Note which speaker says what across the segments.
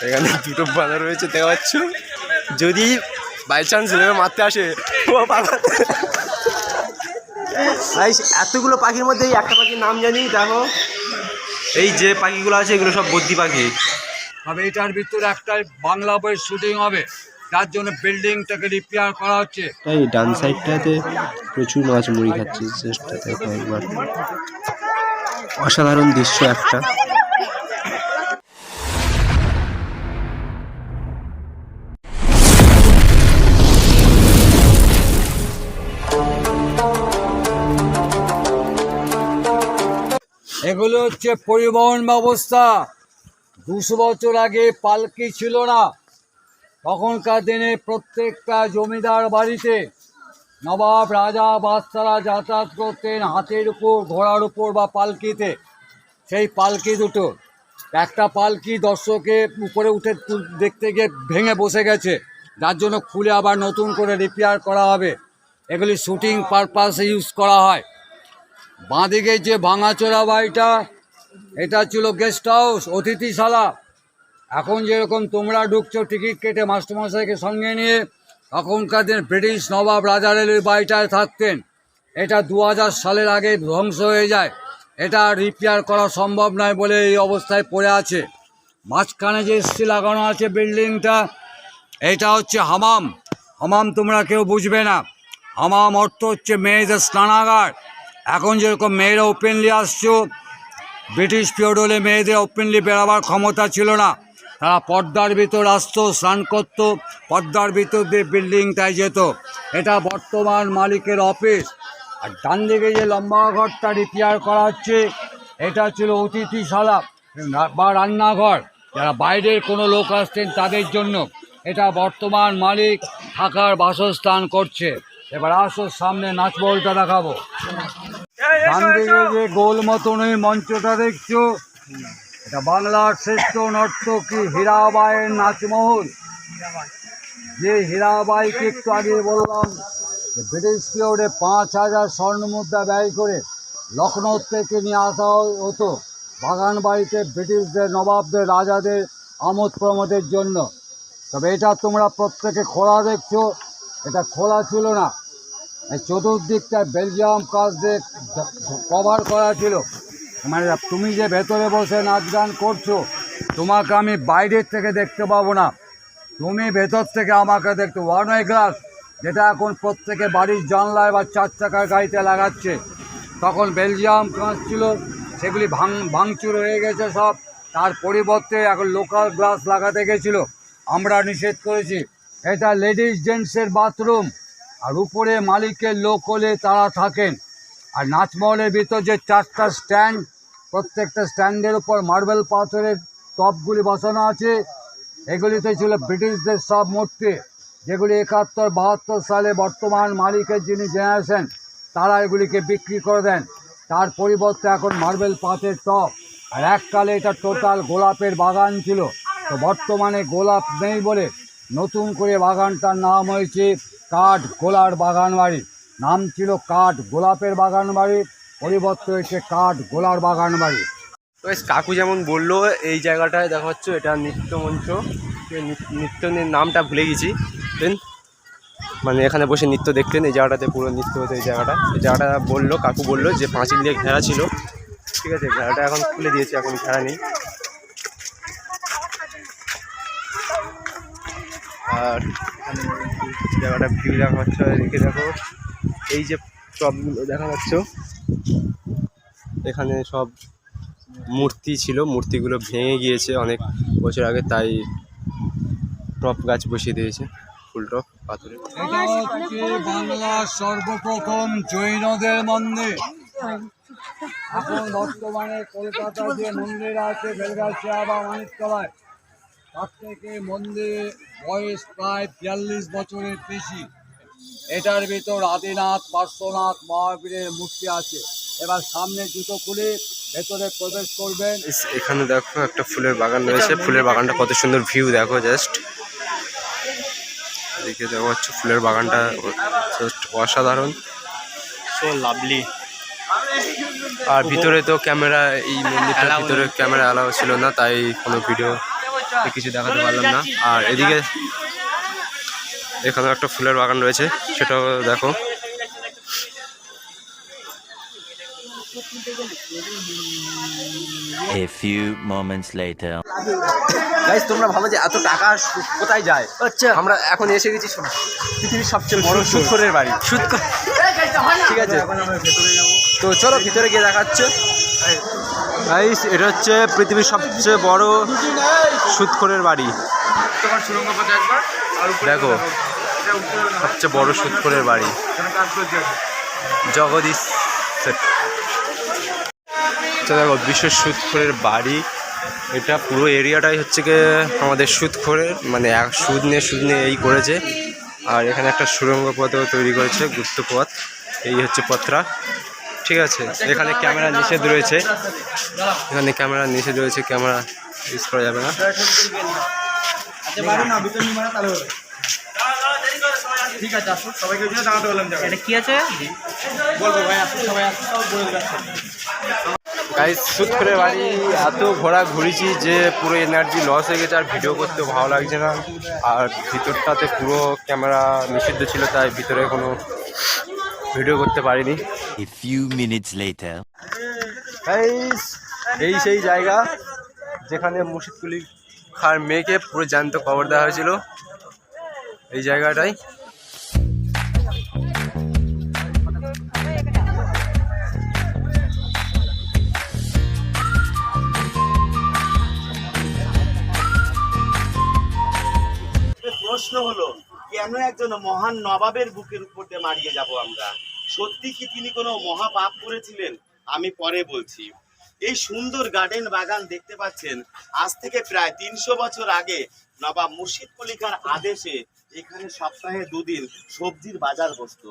Speaker 1: এখানে দুটো বাঁধা রয়েছে দেখা পাচ্ছ, যদি বাই চান্স এভাবে মারতে আসে এতগুলো পাখির মধ্যে এই একটা পাখির নাম জানি, দেখো এই যে পাখিগুলো আছে এগুলো সব বদ্যি পাখি।
Speaker 2: তবে এটার ভিতরে একটা বাংলা বইয়ের শুটিং হবে, যার জন্য বিল্ডিংটাকে রিপেয়ার করা হচ্ছে।
Speaker 1: এই ডান সাইডটাতে প্রচুর মাছ মুড়ি খাচ্ছে, চেষ্টা দেখো একবার, অসাধারণ দৃশ্য একটা।
Speaker 2: এগুলো হচ্ছে পরিবহন ব্যবস্থা। 200 বছর আগে পালকি ছিল না। তখনকার দিনে প্রত্যেকটা জমিদার বাড়িতে নবাব, রাজা, বাদশারা যাতায়াত করতেন হাতের উপর, ঘোড়ার উপর বা পালকিতে। সেই পালকি দুটো, একটা পালকি দর্শকের উপরে উঠে দেখতে গিয়ে ভেঙে বসে গেছে, যার জন্য খুলে আবার নতুন করে রিপেয়ার করা হবে। এগুলি শুটিং পারপাসে ইউজ করা হয়। বাঁদিকে যে ভাঙাচোরা বাড়িটা, এটা ছিল গেস্ট হাউস, অতিথিশালা। এখন যেরকম তোমরা ঢুকছো টিকিট কেটে মাস্টারমশাইকে সঙ্গে নিয়ে, তখনকার দিন ব্রিটিশ নবাব রাজারা ওই বাড়িটায় থাকতেন। এটা 2000 সালের আগে ধ্বংস হয়ে যায়। এটা রিপেয়ার করা সম্ভব নয় বলে এই অবস্থায় পড়ে আছে। মাঝখানে যে এসি লাগানো আছে বিল্ডিংটা, এটা হচ্ছে হামাম। হামাম তোমরা কেউ বুঝবে না। হামাম অর্থ হচ্ছে মেয়েদের স্নানাগার। এখন যেরকম মেয়েরা ওপেনলি আসছো, ব্রিটিশ পিরিয়ডে মেয়েদের ওপেনলি বেরোবার ক্ষমতা ছিল না। তারা পর্দার ভিতর আসতো, স্নান করতো, পর্দার ভিতর দিয়ে বিল্ডিংটায় যেত। এটা বর্তমান মালিকের অফিস। আর ডান দিকে যে লম্বা ঘরটা রিপেয়ার করা হচ্ছে, এটা ছিল অতিথিশালা বা রান্নাঘর। যারা বাইরের কোনো লোক আসতেন তাদের জন্য। এটা বর্তমান মালিক থাকার বাসস্থান করছে। এবার আসো সামনে নাচবলটা দেখাবো। ডান দিকে যে গোল মতন ওই মঞ্চটা দেখছো, এটা বাংলার শ্রেষ্ঠ নর্তকী হীরাবাইয়ের নাচমহল। যে হীরাবাইকে একটু আগে বললাম যে ব্রিটিশ পিরিয়ডে 5000 স্বর্ণমুদ্রা ব্যয় করে লখনৌ থেকে নিয়ে আসা হতো বাগান বাড়িতে ব্রিটিশদের, নবাবদের, রাজাদের আমোদ প্রমোদের জন্য। তবে এটা তোমরা প্রত্যেকে খোলা দেখছো, এটা খোলা ছিল না। এই চতুর্দিকটা বেলজিয়াম কাজ দিয়ে কভার করা ছিল। মানে তুমি যে ভেতরে বসে নাচ গান করছো, তোমাকে আমি বাইরের থেকে দেখতে পাবো না, তুমি ভেতর থেকে আমাকে দেখতে। ওয়ান ওয়ে গ্লাস, যেটা এখন প্রত্যেকে বাড়ির জানলায় বা 4 চাকার গাড়িতে লাগাচ্ছে, তখন বেলজিয়াম কাঁচ ছিল, সেগুলি ভাঙচুর হয়ে গেছে সব। তার পরিবর্তে এখন লোকাল গ্লাস লাগাতে গেছিলো, আমরা নিষেধ করেছি। এটা লেডিস জেন্টসের বাথরুম। আর উপরে মালিকের লোক হলে তারা থাকেন। আর নাচমহলের ভিতর যে 4টা স্ট্যান্ড, প্রত্যেকটা স্ট্যান্ডের উপর মার্বেল পাথরের টপগুলি বসানো আছে। এগুলিতে ছিল ব্রিটিশদের সব মূর্তি, যেগুলি 71-72 সালে বর্তমান মালিকের যিনি জেনারেশন, তারা এগুলিকে বিক্রি করে দেন। তার পরিবর্তে এখন মার্বেল পাথরের টপ। আর এককালে এটা টোটাল গোলাপের বাগান ছিল। তো বর্তমানে গোলাপ নেই বলে নতুন করে বাগানটার নাম হয়েছে কাঠ গোলার বাগান বাড়ি। নাম ছিল কাঠ গোলাপের বাগান বাড়ি, পরিবর্তে হয়েছে কাঠ গোলার বাগান বাড়ি।
Speaker 1: তো কাকু যেমন বললো, এই জায়গাটায় দেখা হচ্ছে এটা নৃত্য মঞ্চ। নৃত্য নামটা ভুলে গেছি, মানে এখানে বসে নৃত্য দেখতেন। এই জায়গাটাতে পুরো নৃত্য হতো। এই জায়গাটা বললো, কাকু বললো যে পাঁচিল দিয়ে ঘেরা ছিল। ঠিক আছে, ঘেরাটা এখন খুলে দিয়েছে, এখন ঘেরা নেই। আর জায়গাটা ভিউ দেখা হচ্ছে, এদিকে দেখো এই যে টবগুলো দেখা যাচ্ছে, এখানে সব মূর্তি ছিল, মূর্তিগুলো ভেঙে গিয়েছে অনেক বছর আগে, তাই টপ গাছ বসিয়ে দিয়েছে, ফুল টপ পাথরে।
Speaker 2: এটা হচ্ছে বাংলার সর্বপ্রথম জৈনদের মন্দির। এখন বর্তমানে কলকাতা যে মন্দির আছে বেলগাছিয়া বা মানিকতলায়, তার থেকে মন্দিরের বয়স প্রায় 42 বছরের বেশি। এটার ভিতর আদিনাথ, পার্শ্বনাথ, মহাবীরের মূর্তি আছে। এবার সামনে জুতো খুলে ভেতরে প্রবেশ করবেন।
Speaker 1: এখানে দেখো একটা ফুলের বাগান রয়েছে, ফুলের বাগানটা কত সুন্দর ভিউ দেখো, জাস্ট দেখে দেওয়া হচ্ছে ফুলের বাগানটা জাস্ট অসাধারণ, সো লাভলি। আর ভিতরে তো ক্যামেরা, এই মন্দিরটার ভিতরে ক্যামেরা অ্যালাউ ছিল না, তাই কোনো ভিডিও কিছু দেখাতে পারলাম না। আর এদিকে এখানে একটা ফুলের বাগান রয়েছে, সেটাও দেখো।
Speaker 3: A few moments later.
Speaker 1: Guys তোমরা ভাবো যে এত টাকা কোথায় যায়?
Speaker 2: আচ্ছা,
Speaker 1: আমরা এখন এসে গেছি পৃথিবীর সবচেয়ে বড় সুদখোরের বাড়ি। ঠিক আছে, তো চলো ভিতরে গিয়ে দেখাচ্ছে। গাইস এটা হচ্ছে পৃথিবীর সবচেয়ে বড় সুদখোরের বাড়ি। দেখো সবচেয়ে বড় সুদখোরের বাড়ি, জগদীশ সেট। তো দেখো বিশ্বের সুদখোরের বাড়ি। এটা পুরো এরিয়াটাই হচ্ছে গিয়ে আমাদের সুদখোরের, মানে সুদ নিয়ে এই করেছে। আর এখানে একটা সুড়ঙ্গ পথও তৈরি করেছে, গুপ্ত পথ। এই হচ্ছে পথটা, ঠিক আছে। এখানে ক্যামেরা নিষেধ রয়েছে, ক্যামেরা ইউজ করা যাবে না।
Speaker 4: ঠিক আছে, আসুন সবাইকে জানাতে বললাম। এটা কি আছে বলবো ভাই, আসুন সবাই আসুন, সব বলে দেবে।
Speaker 1: গাইস সুদখোরের বাড়ি এত ঘোরা ঘুরেছি যে পুরো এনার্জি লস হয়ে গেছে, আর ভিডিও করতে ভালো লাগছে না। আর ভিতরটাতে পুরো ক্যামেরা নিষিদ্ধ ছিল, তাই ভিতরে কোনো ভিডিও করতে পারিনি।
Speaker 3: A few minutes later.
Speaker 1: Guys এই সেই জায়গা যেখানে মুর্শিদ কুলি খার মেয়েকে পুরো জ্যান্ত কবর দেওয়া হয়েছিল, এই জায়গাটাই।
Speaker 5: প্রশ্ন হলো, কেন একজন মহান নবাবের বুকের উপর দিয়ে মারিয়ে যাব আমরা? সত্যি কি তিনি কোনো মহাপাপ করেছিলেন? আমি পরে বলছি। এই সুন্দর গার্ডেন বাগান দেখতে পাচ্ছেন, আজ থেকে প্রায় 300 বছর আগে নবাব মুর্শিদ কুলি খাঁর আদেশে এখানে সপ্তাহে 2 দিন সবজির বাজার বসতো।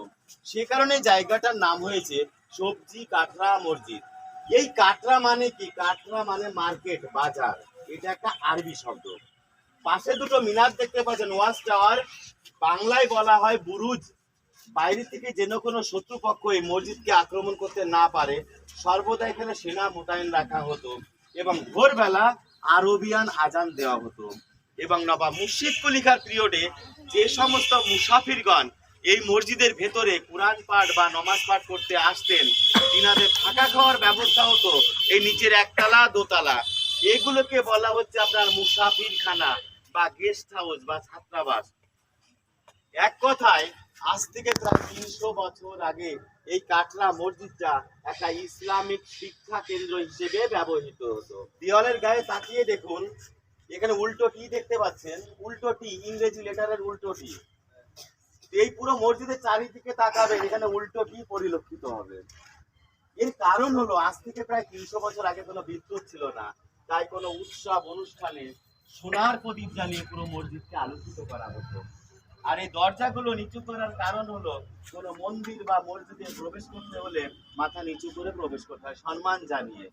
Speaker 5: সে কারণে জায়গাটার নাম হয়েছে সবজি কাটরা মসজিদ। এই কাটরা মানে কি? কাটরা মানে মার্কেট, বাজার। এটা একটা আরবি শব্দ। পাশে দুটো মিনার দেখতে পাচ্ছেন, ওয়াচ টাওয়ার, বাংলায় বলা হয় বুরুজ। বাইরে থেকে যেন কোনো শত্রুপক্ষ এই মসজিদকে আক্রমণ করতে না পারে, সর্বদা এখানে সেনা মোতায়েন রাখা হতো এবং ভোরবেলা আরবিয়ান আজান দেওয়া হতো। এবং নবাব মুর্শিদ কুলি খাঁর পিরিয়ডে যে সমস্ত মুসাফিরগণ এই মসজিদের ভেতরে কোরআন পাঠ বা নমাজ পাঠ করতে আসতেন, তিনাদের থাকা খাওয়ার ব্যবস্থা হতো এই নিচের একতলা দোতলা। এগুলোকে বলা হচ্ছে আপনার মুসাফিরখানা বা গেস্ট হাউস বা ছাত্রাবাস। এক কথায় আজ থেকে প্রায় 300 বছর আগে এই কাটরা মসজিদটা একটা ইসলামিক শিক্ষা কেন্দ্র হিসেবে ব্যবহৃত হতো। দেওয়ালের গায়ে তাকিয়ে দেখুন, এখানে উল্টো টি দেখতে পাচ্ছেন, উল্টো টি, ইংরেজি লেটারের উল্টো টি। এই পুরো মসজিদের চারিদিকে তাকাবেন, এখানে উল্টো টি পরিলক্ষিত হবে। এর কারণ হলো, আজ থেকে প্রায় 300 বছর আগে কোনো বিদ্যুৎ ছিল না, তাই কোনো উৎসব অনুষ্ঠানে সোনার প্রদীপ জ্বালিয়ে পুরো মসজিদকে আলোকিত করা হতো। আর এই দরজাগুলো নিচু করার কারণ হলো, কোনো মন্দির বা মসজিদে প্রবেশ করতে হলে মাথা নিচু করে প্রবেশ করতে হয়, সম্মান জানিয়ে।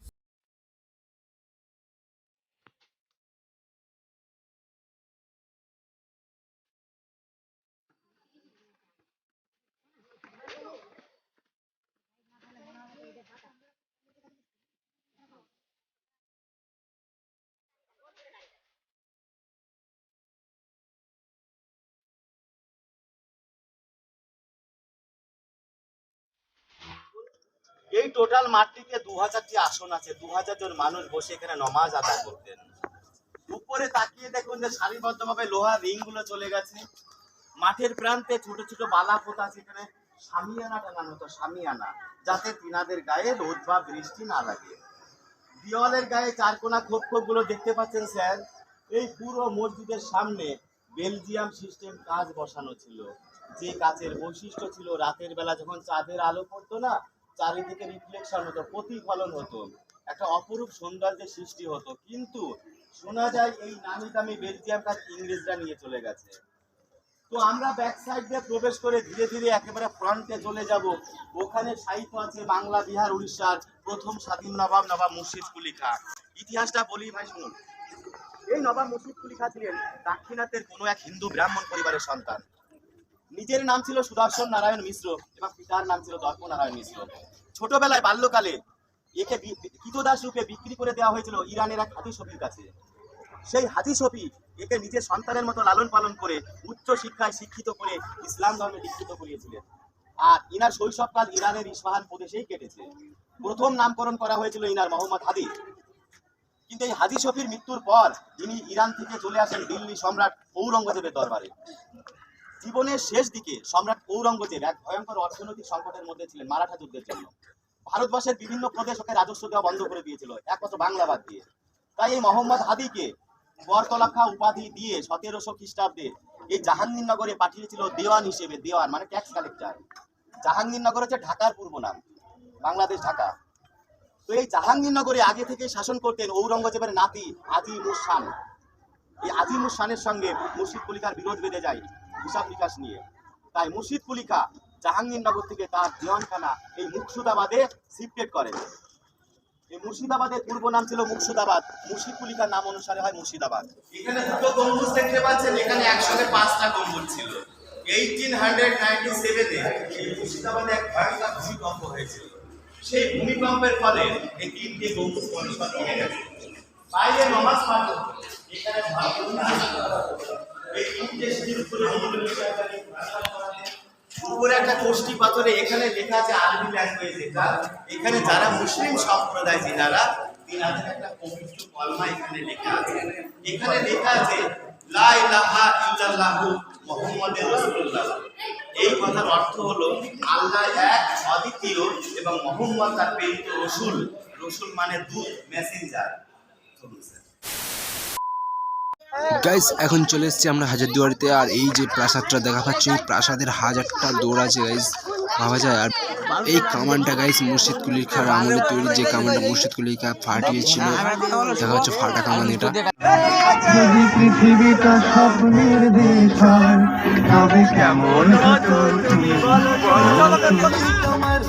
Speaker 5: এই টোটাল মাঠটিতে 2000টি আসন আছে, 2000 জন মানুষ বসে এখানে নমাজ আদায় করতেন। উপরে তাকিয়ে দেখুন যে সারিবদ্ধভাবে লোহার রিং গুলো চলে গেছে। মাঠের প্রান্তে ছোট ছোট বালা পোতা আছে, এখানে শামিয়ানা টাঙানো হতো, শামিয়ানা, যাতে তিনাদের গায়ে রোদ বা বৃষ্টি না লাগে। দেওয়ালের গায়ে চারকোনা খোপ খোপ গুলো দেখতে পাচ্ছেন স্যার, এই পুরো মসজিদের সামনে বেলজিয়াম সিস্টেম কাঁচ বসানো ছিল। যে কাঁচের বৈশিষ্ট্য ছিল, রাতের বেলা যখন চাঁদের আলো পড়তো না, চারিদিকে রিফ্লেকশন হতো, প্রতিফলন হতো, একটা অপরূপ সৌন্দর্যের সৃষ্টি হতো। কিন্তু শোনা যায় এই নামি দামি বেলজিয়াম কাঁচ ইংরেজরা নিয়ে চলে গেছে। তো আমরা ব্যাক সাইড দিয়ে প্রবেশ করে ধীরে ধীরে একেবারে ফ্রন্টে চলে যাব। ওখানে সাহিত্য আছে বাংলা, বিহার, উড়িষ্যার প্রথম স্বাধীন নবাব, নবাব মুর্শিদ কুলি খাঁ। ইতিহাসটা বলি ভাই, শুনুন। এই নবাব মুর্শিদ কুলি খাঁ ছিলেন দাক্ষিণাত্যের কোনো এক হিন্দু ব্রাহ্মণ পরিবারের সন্তান। নিজের নাম ছিল সুদর্শন নারায়ণ মিশ্র এবং পিতার নাম ছিল দর্প নারায়ণ মিশ্র। ছোটবেলায় বাল্যকালে একে কৃতদাস রূপে বিক্রি করে দেওয়া হয়েছিল ইরানের এক খাঁটি সফির কাছে। সেই হাজি শফি একে নিজের সন্তানের মতো লালন পালন করে উচ্চ শিক্ষায় শিক্ষিত করে ইসলাম ধর্মে দীক্ষিত করিয়েছিলেন। আর ইনার শৈশবকাল ইরানের ইস্পাহান প্রদেশেই কেটেছে। প্রথম নামকরণ করা হয়েছিল ইনার মোহাম্মদ হাদি। কিন্তু এই হাজি শফির মৃত্যুর পর তিনি ইরান থেকে চলে আসেন দিল্লি সম্রাট ঔরঙ্গজেবের দরবারে। জীবনের শেষ দিকে সম্রাট ঔরঙ্গজেব এক ভয়ঙ্কর অর্থনৈতিক সংকটের মধ্যে ছিলেন মারাঠা যুদ্ধের জন্য। ভারতবর্ষের বিভিন্ন প্রদেশ ওকে রাজস্ব দেওয়া বন্ধ করে দিয়েছিল, একমাত্র বাংলা বাদ দিয়ে। তাই এই মোহাম্মদ হাদিকে বরতলাখা উপাধি দিয়ে 1700 খ্রিস্টাব্দে এই জাহাঙ্গীরনগরে পাঠিয়েছিল দেওয়ান হিসেবে। দেওয়ান মানে ট্যাক্স কালেক্টর। জাহাঙ্গীরনগর হচ্ছে ঢাকার পূর্ব নাম, বাংলাদেশ ঢাকা। তো এই জাহাঙ্গীরনগরে আগে থেকে শাসন করতেন ঔরঙ্গজেবের নাতি আজিমুস শান। এই আজিমুস শানের সঙ্গে মুর্শিদ কুলিকার বিরোধ বেঁধে যায় হিসাব নিকাশ নিয়ে। তাই মুর্শিদ কুলিকা জাহাঙ্গীরনগর থেকে তার দেওয়ানখানা এই মুকসুদাবাদে শিফটেড করেন। এই মুর্শিদাবাদের পূর্ব নাম ছিল মুকসুদাবাদ, মুর্শিদ কুলিকার নাম অনুসারে হয় মুর্শিদাবাদ। এখানে দুটো গম্বুজ দেখতে পাচ্ছেন, এখানে একসঙ্গে 5টা গম্বুজ ছিল। 1897-এ এই মুর্শিদাবাদে এক ভয়ঙ্কর ভূমিকম্প হয়েছিল। সেই ভূমিকম্পের ফলে এই 3টে গম্বুজ পরস্পর ভেঙে গেছে। বাইরে নমাজ পড়তো, এখানে এই 3টে সিঁড়ির উপরে উপরে একটা কোষ্ঠী পাথরে এখানে লেখা আছে আরবি ল্যাঙ্গুয়েজ। এখানে যারা মুসলিম সম্প্রদায় যিনারা, তিনাদের একটা পবিত্র কলমা এখানে লেখা আছে। এখানে লেখা আছে লা ইলাহা ইল্লাল্লাহু মুহাম্মাদুর রাসূলুল্লাহ। এই কথার অর্থ হলো আল্লাহ এক, অদ্বিতীয় এবং মুহাম্মদ তার প্রেরিত রসূল। রসূল মানে দূত, মেসেঞ্জার।
Speaker 1: গাইস এখন চলে এসেছি আমরা হাজারদুয়ারিতে। আর এই যে প্রাসাদটা দেখা পাচ্ছি, এই প্রাসাদের 1000টা দৌড় আছে গাইস, ভাবা যায়। আর এই কামানটা গাইস মুর্শিদ কুলি খার আমলে তৈরি, যে কামানটা মুর্শিদ কুলি খা ফাটিয়েছিল, দেখা হচ্ছে ফাটা কামান এটা।
Speaker 6: যদি পৃথিবীটা স্বপ্নের দেশ হয় তবে কেমন হতো তুমি বলো। তোমার